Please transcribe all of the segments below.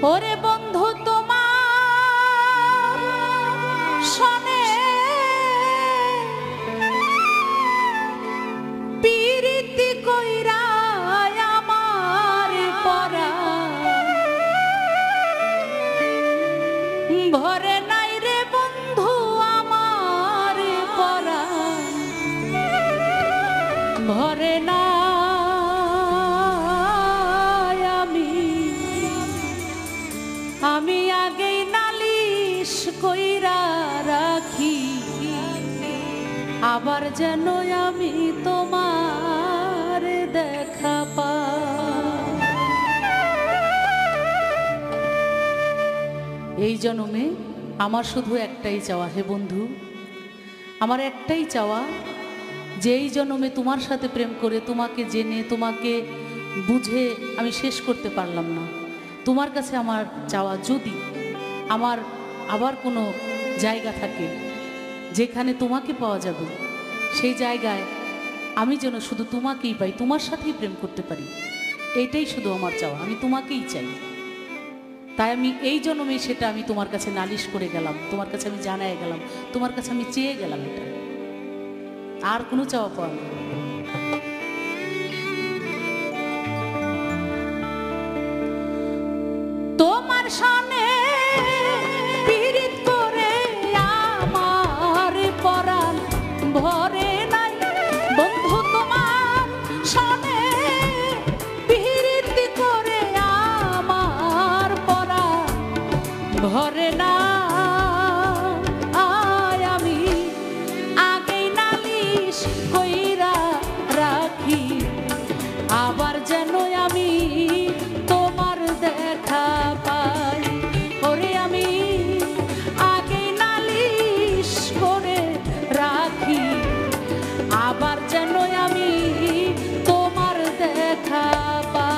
ওরে বন্ধু তোমার সনে পিরিতি কইরা আমার পরা ভরে নাই রে বন্ধু আমার পরা ভরে না আমি আগেই নালিশ কইরা রাখি আবার যেন আমি তোমার দেখা পাই। এই জন্মে আমার শুধু একটাই চাওয়া, হে বন্ধু আমার একটাই চাওয়া, যে এই জন্মে তোমার সাথে প্রেম করে তোমাকে জেনে তোমাকে বুঝে আমি শেষ করতে পারলাম না, তোমার কাছে আমার চাওয়া যদি আমার আবার কোনো জায়গা থাকে যেখানে তোমাকে পাওয়া যাবে, সেই জায়গায় আমি যেন শুধু তোমাকেই পাই, তোমার সাথেই প্রেম করতে পারি, এইটাই শুধু আমার চাওয়া। আমি তোমাকেই চাই, তাই আমি এই জন্মে সেটা আমি তোমার কাছে নালিশ করে গেলাম, তোমার কাছে আমি জানাই গেলাম, তোমার কাছে আমি চেয়ে গেলাম, এটা আর কোনো চাওয়া পাওয়া নেই। তোমার সামনে পিরিত করে আমার পরাণ ভরে নাই বন্ধু, তোমার সামনে পিরিত করে আমার পরাণ ভরে না আমি আগেই নালিশ কইরা রাখি আবার যেন আমি তোমার দেখা পাই। ওরে আমি আগে নালিশ করে রাখি আবার যেন আমি তোমার দেখা পাই।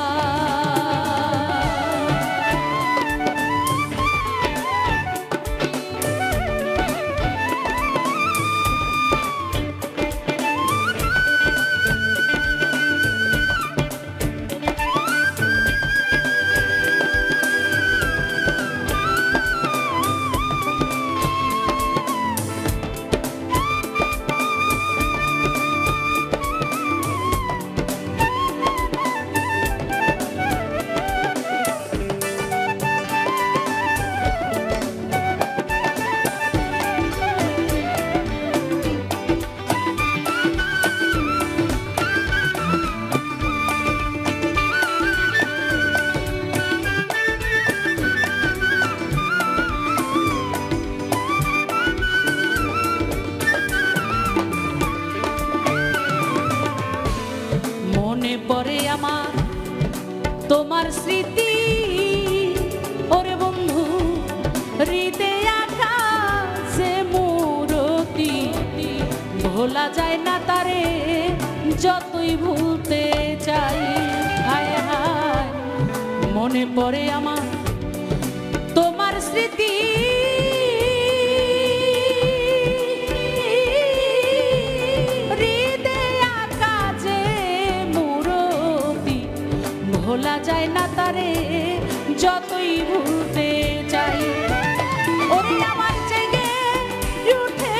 মনে পড়ে আমার তোমার স্মৃতি, ওরে বন্ধু হৃদয়ে আঁকা যে মূরতি, ভোলা যায় না তারে যতই ভুলতে চাই। হায় হায় মনে পড়ে আমার তোমার স্মৃতি, ভোলা যায় না তারে যতই ভুলতে চাই। ওরে আমার জেগে উঠে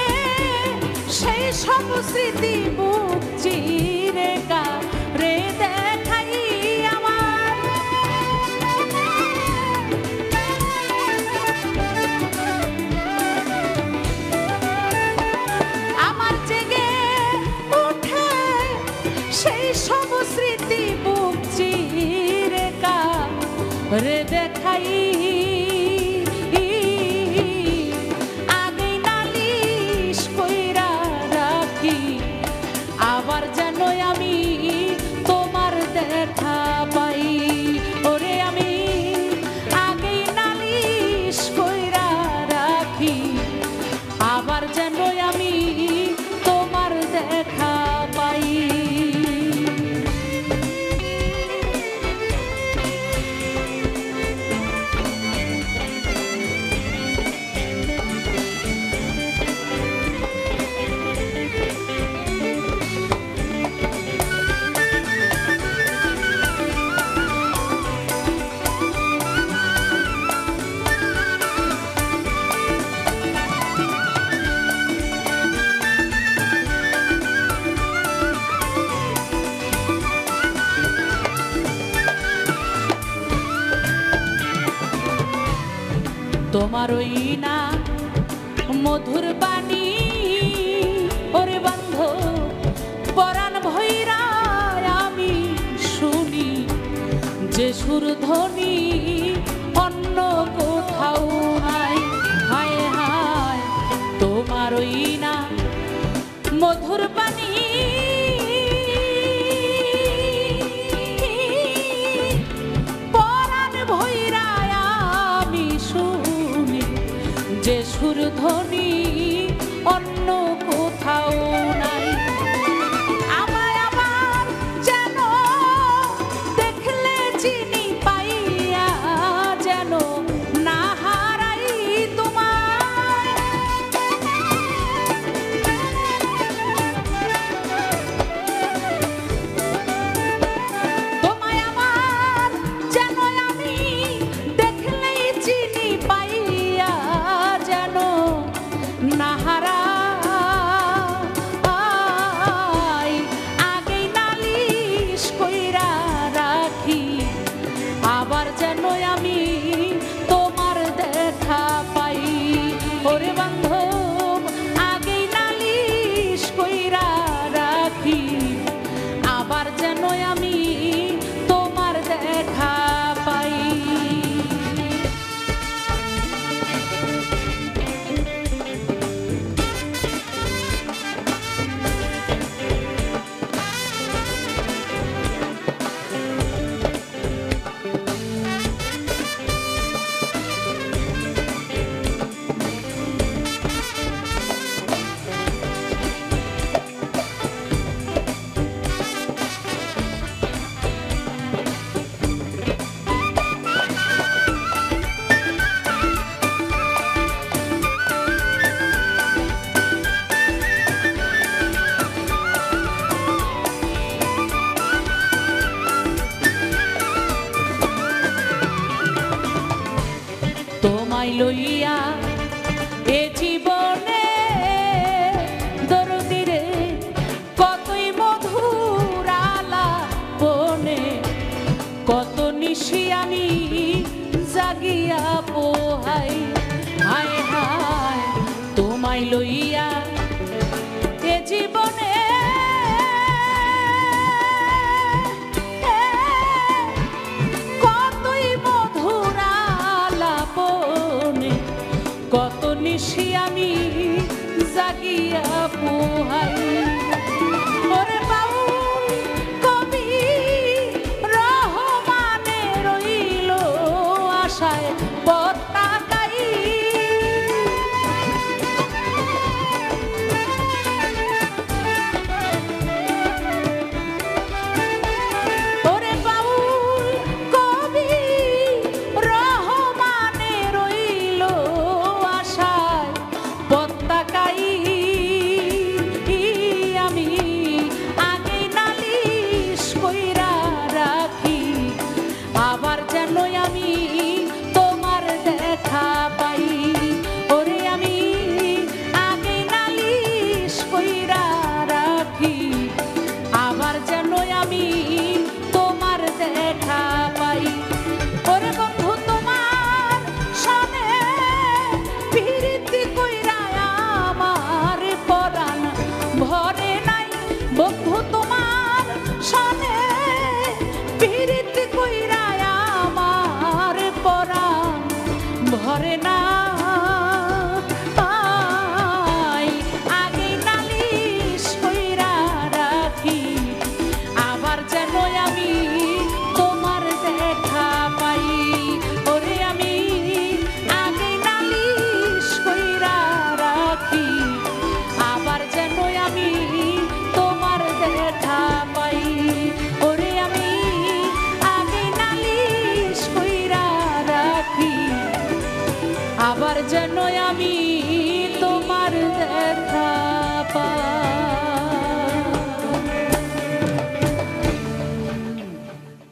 সেই সব স্মৃতি বুক চিরে কারে দেখাই আমার। আমার জেগে উঠে সেই সব স্মৃতি বুক চিরে রে দেখাই আগে নালিশ কইরা রাখি আবার যেন আমি তোমার ওই না মধুর বাণী ওরে বান্ধব পরাণ ভৈরা আমি শুনি যে সুর ধ্বনি অন্য কোথাও নাই। হায় হায় তোমার ওই না মধুর বাণী পরাণ ভৈরা আমি শুনি যে সুর ধ্বনি অন্য কোথাও নাই। আমায় আবার যেন দেখলে চিনি পাইয়া যেন না হারাই তোমায়। তোমায় আবার যেন আমি দেখলেই চিনি পাইয়া যেন না হারাই। আগেই নালিশ কইরা রাখি আবার যেন আমি তোমার দেখা পাই। ওরে বান্ধব আগেই নালিশ কইরা রাখি আবার যেন আমি তোমার দেখা পাই। তোমায় লইয়া এ জীবনে দরদিরে কতই মধুর আলাপনে কত নিশি আমি জাগিয়া পোহাই। হায় হায় তোমায় লইয়া এ জীবনে কতই মধুর আলাপনে কত নিশি আমি জাগিয়া পোহাই। ওরে বাউল কবি রহমানে রইল আশায় পতাকাই। ওরে বাউল কবি রহমানে রইল আশায় পতাকাই। আমি আগেই নালিশ কইরা রাখি আবার যেন আমি তোমার দেখা পাই। ওরে আমি আগেই নালিশ কইরা রাখি আবার যেন আমি তোমার দেখা পাই। ওরে বন্ধু তোমার সনে প্রীতি কইরা আমার পরাণ ভরে নাই। বন্ধু তোমার সনে প্রীতি কইরা আমার পরাণ ভরে না। আগেই নালিশ কইরা রাখি আবার যেন আমি তোমার দেখা পাই। ওরে আমি আগেই নালিশ কইরা রাখি আবার যেন আমি তোমার দেখা পাই। ওরে আমি আগেই নালিশ কইরা রাখি আবার যেন আমি তোমার দেখা পাই।